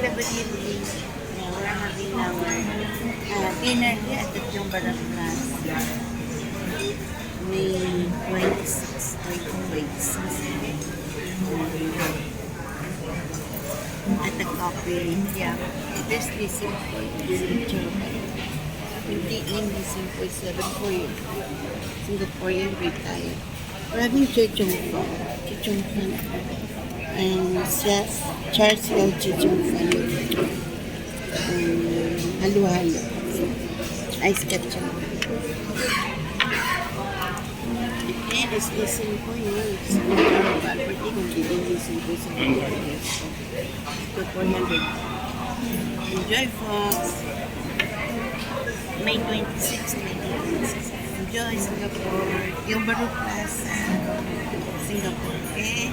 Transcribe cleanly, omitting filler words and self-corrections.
Hello, good evening. We're having our dinner here at the Tiong-Barat Plaza. May 26, 2026. At the coffee, yeah. This is simple. Hindi simple 7 for you. Singaporean retired. We're having chichong fan. And Charles L. chichong fan. Halo-halo. Ice ketchup. And it's listening for you. It's property kung listen ko sa mga ito 400. Enjoy, folks. May 26, 2026. Enjoy, Singapore. Yung Baru Plaza, Singapore. Okay?